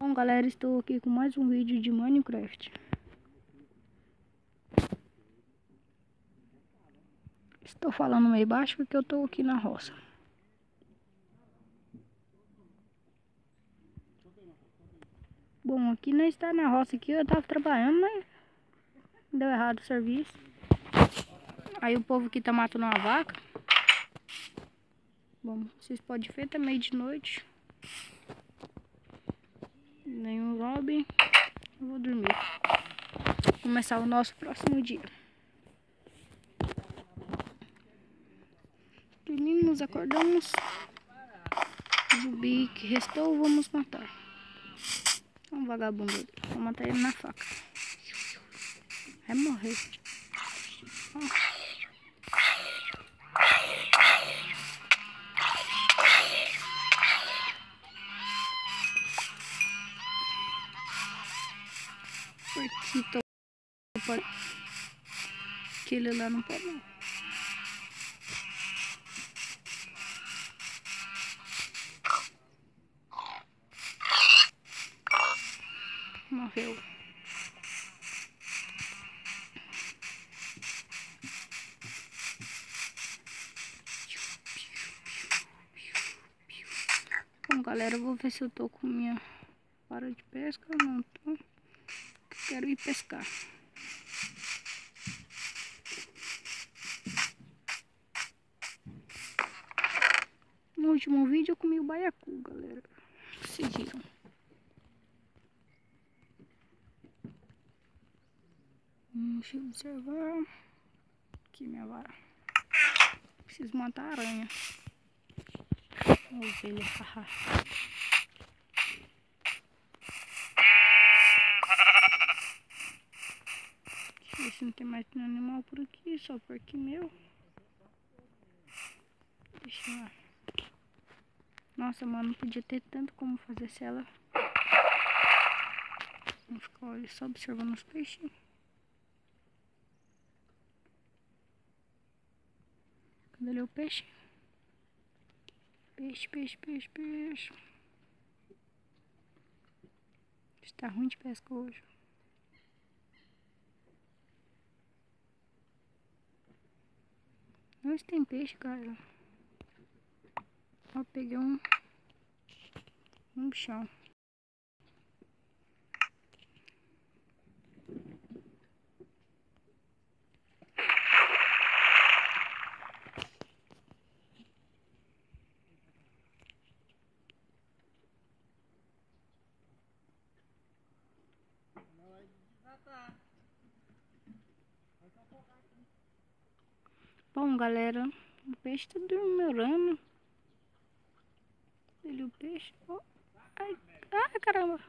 Bom, galera, estou aqui com mais um vídeo de Minecraft. Estou falando meio baixo porque eu estou aqui na roça. Bom, aqui não está na roça aqui, eu estava trabalhando, mas deu errado o serviço. Aí o povo aqui tá matando uma vaca. Bom, vocês podem ver, tá meio de noite. Nenhum lobby. Eu vou dormir. Começar o nosso próximo dia. Dormimos, acordamos. O zumbi que restou, vamos matar. É um vagabundo ali. Vou matar ele na faca. Vai morrer. Porquito. Aquele lá não pode não. Morreu. Bom, galera, eu vou ver se eu tô com minha vara de pesca. Não tô. Quero ir pescar. No último vídeo eu comi o baiacu, galera. Vocês viram. Deixa eu observar. Aqui minha vara. Preciso matar a aranha. Ovelha, haha. Deixa eu ver se não tem mais nenhum animal por aqui, só por aqui meu. Deixa eu lá. Nossa, mano, não podia ter tanto como fazer se ela. Vamos ficar olha, só observando os peixes. Cadê o peixe? Peixe, peixe, peixe, peixe. Está ruim de pesca hoje. Onde tem peixe, cara? Ó, peguei um bichão. Bom, galera, o peixe tá dormindo. Ele o peixe. Oh, ai, ai, caramba.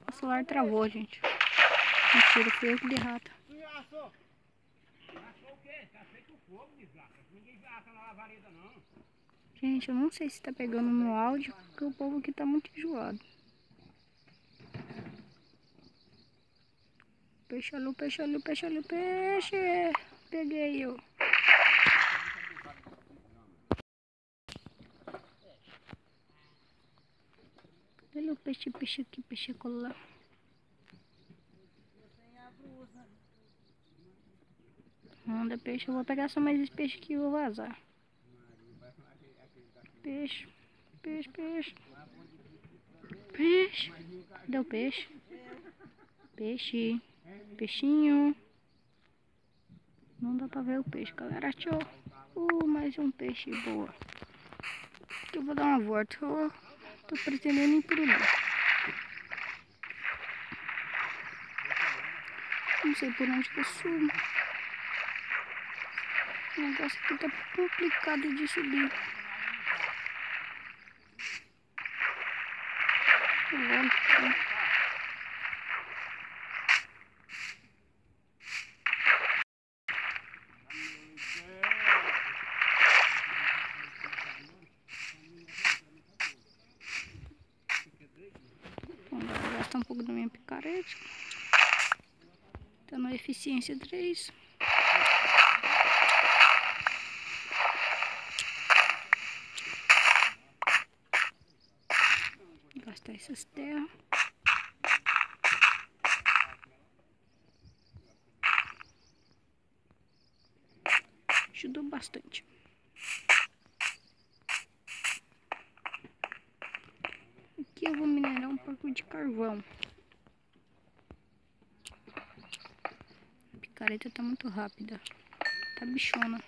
O celular travou, gente. Mentira, foi eu que dei rata. Gente, eu não sei se tá pegando no áudio, porque o povo aqui tá muito enjoado. Peixe ali, peixe ali, peixe ali, peixe. Peguei eu. Olha o peixe, peixe aqui, peixe colar. Anda peixe, eu vou pegar só mais esse peixe aqui e vou vazar. Peixe, peixe, peixe. Peixe. Cadê o peixe? Peixe. Peixinho. Não dá pra ver o peixe, galera. Tchau. Mais um peixe, boa. Aqui eu vou dar uma volta. Eu tô pretendendo ir por lá. Não sei por onde que eu subo. O negócio aqui tá complicado de subir. Vou gastar um pouco da minha picareta. Tá na eficiência 3. Gastar essas terras. Ajudou bastante. Aqui eu vou minerar um pouco de carvão. A picareta tá muito rápida. Tá bichona.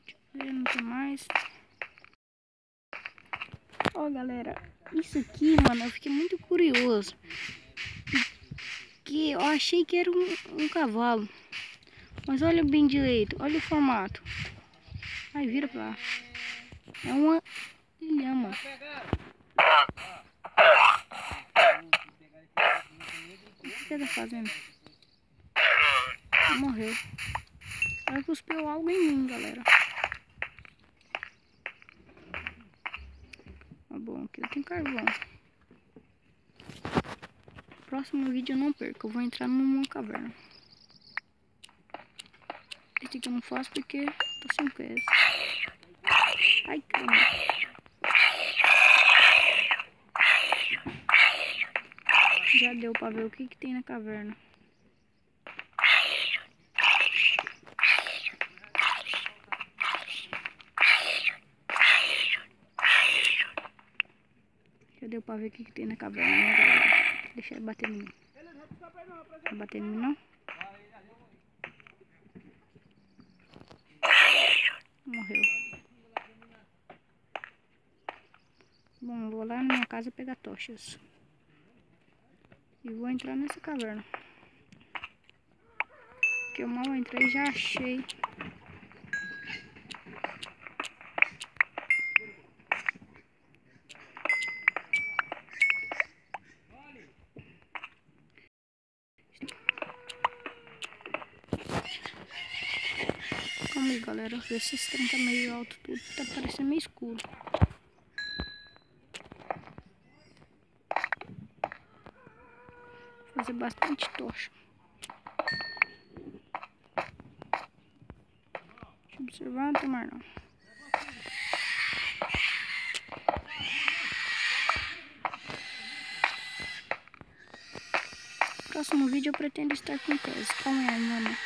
Deixa eu ver, não tem mais. Ó, galera, isso aqui, mano, eu fiquei muito curioso. Porque eu achei que era um cavalo. Mas olha bem direito, olha o formato. Ai, vira pra lá. É uma lhama. O que ele tá fazendo? Morreu. Ela cuspiu algo em mim, galera. Tá bom, aqui eu tenho carvão. Próximo vídeo eu não perco, eu vou entrar numa caverna. Esse aqui eu não faço porque tô sem peso. Ai, caramba. Já deu pra ver o que tem na caverna. Já deu pra ver o que tem na caverna, né, galera? Deixa ele bater em mim. Vai bater em mim, não? Morreu. Bom, vou lá na minha casa pegar tochas. E vou entrar nessa caverna. Que eu mal entrei e já achei. Calma aí, galera. Ver se esse trem tá meio alto tudo. Tá parecendo meio escuro. Vou fazer bastante tocha. Deixa eu observar, não tomar não. Próximo vídeo eu pretendo estar com peso. Calma aí, mano.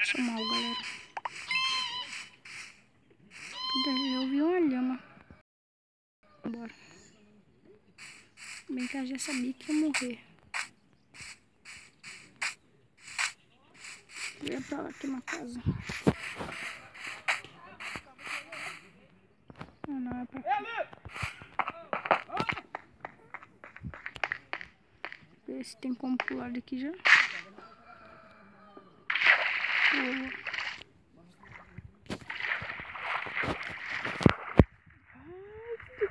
Sou mal, galera. Eu vi uma lhama. Bora. Bem que eu já sabia que ia morrer. Eu ia pra lá, tem uma casa. Ah, não, é pra cá. Ver se tem como pular daqui já.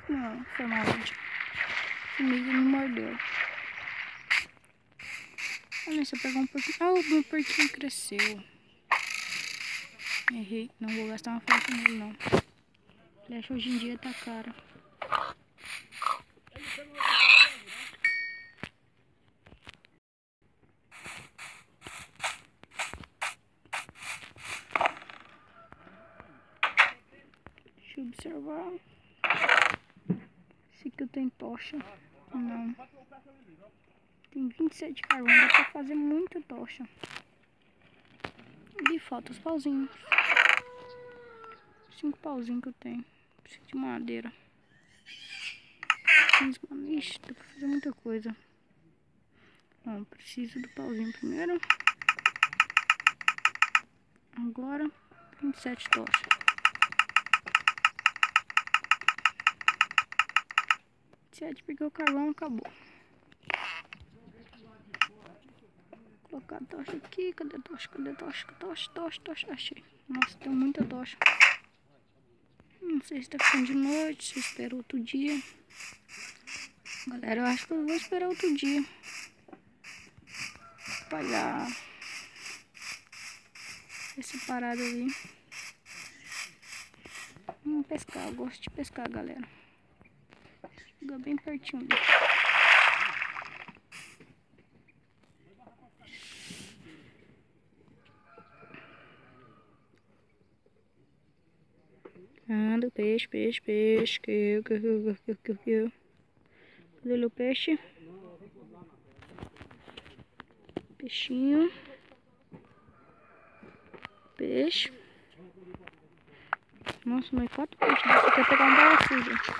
Não, foi mal, gente. O formiga me mordeu. Olha, se eu pegar um porquinho. Ah, o meu porquinho cresceu. Errei. Não vou gastar uma flecha nele, não. Flecha hoje em dia tá cara. Deixa eu observar. Esse aqui eu tenho tocha. Não. Tem 27 carvão. Dá pra fazer muita tocha. E falta os pauzinhos. 5 pauzinhos que eu tenho. Preciso de madeira. 15, ixi, dá pra fazer muita coisa. Bom, preciso do pauzinho primeiro. Agora, 27 tochas. 27, porque o carvão acabou. Vou colocar a tocha aqui. Cadê a tocha? Cadê a tocha? Tocha. Achei. Nossa, tem muita tocha. Não sei se tá ficando de noite, se espera outro dia. Galera, eu acho que eu vou esperar outro dia. Espalhar essa parada ali. Vamos pescar, eu gosto de pescar, galera. Fica bem pertinho dele. Anda, peixe. Cadê ele, o peixe? Peixinho. Peixe. Nossa, mas 4 peixes. Você quer pegar um barafu, gente.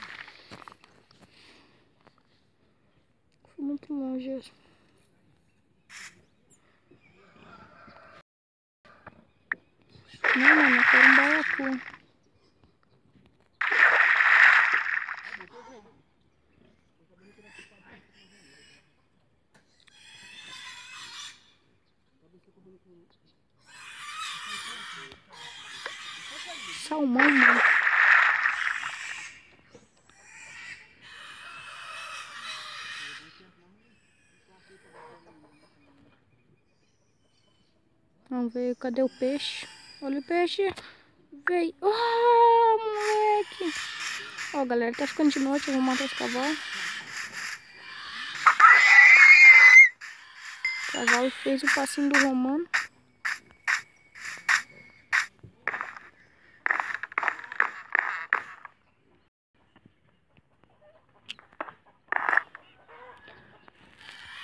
Fui muito longe. Não, mano, eu quero um barafu. Salmão, mano. Vamos ver, cadê o peixe? Olha o peixe. Veio. Oh, moleque. Ó, galera, tá ficando de noite. Eu vou matar os cavalos. O cavalo fez o passinho do Romano.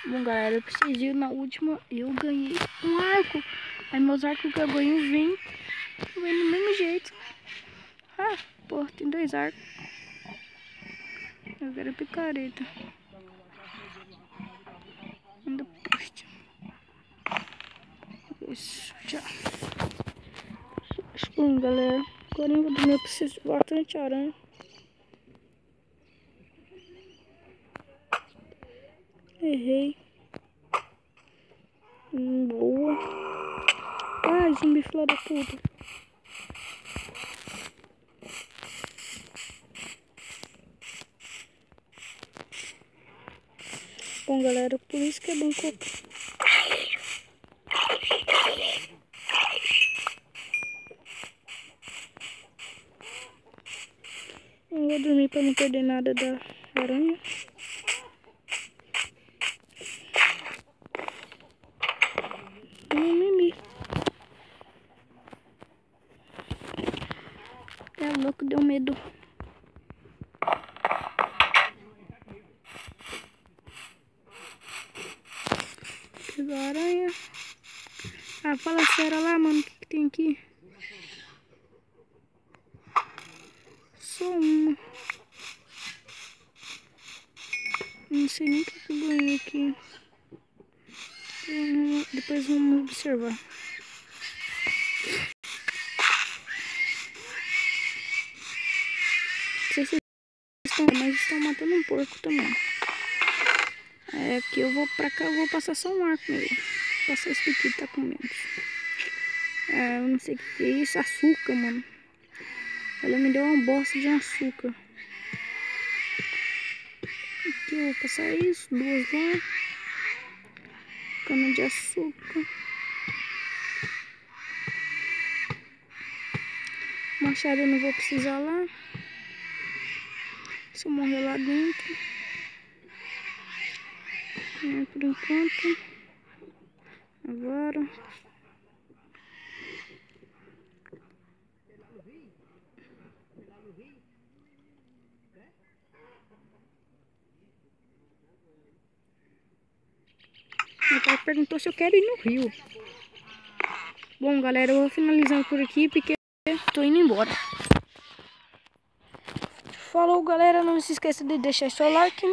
Bom, galera, eu preciso ir na última. Eu ganhei um arco. Aí meus arcos que eu ganhei vem do mesmo jeito. Ah, pô, tem 2 arcos. Eu quero picareta. Anda poste. Isso, já. Bom, galera, agora eu vou dormir. Eu preciso de bastante aranha. Errei. Boa. Ai, zumbi filha da puta. Bom, galera, por isso que é bom cocar. Eu vou dormir pra não perder nada da aranha. Mimi. É louco, deu medo. Pegou a aranha. Ah, fala sério lá, mano, o que tem aqui? Só uma. Não sei nem o que eu ganhei aqui. Depois vamos observar. Não sei se estão, mas estão matando um porco também. É que eu vou pra cá, eu vou passar só um arco nele. Passar esse aqui, tá com menos. É, eu não sei o que é isso, açúcar, mano. Ela me deu uma bosta de açúcar. Aqui eu vou passar isso, 2 lá. Cana de açúcar. Machado eu não vou precisar lá. Se eu morrer lá dentro. Por enquanto. Agora. Meu pai perguntou se eu quero ir no rio. Bom, galera, eu vou finalizando por aqui porque tô indo embora. Falou, galera. Não se esqueça de deixar seu like.